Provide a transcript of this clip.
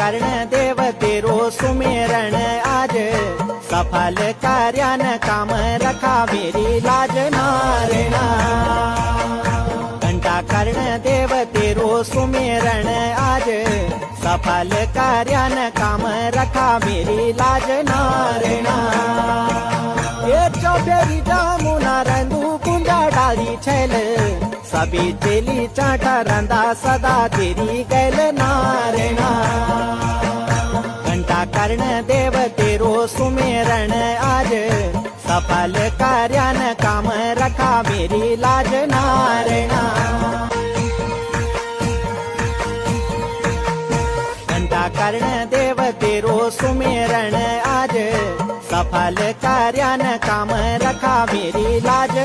कर्ण देव तेरो सुमेरण आज सफल कार्यान काम रखा मेरी लाज नारणा घंटा कर्ण देव तेरो सुमेरण आज सफल कार्यान काम रखा मेरी लाज नारणा ये चौबेरी जामुना रंदू कुंजा डाली छैल सभी चेली चाटा रंदा सदा तेरी गैल नारणा घंटा कर्ण देव तेरो सुमेरण आज सफल कार्यान काम रखा मेरी लाज नारणा घंटा कर्ण देव तेरो सुमेरण आज सफल कार्यान काम रखा मेरी लाज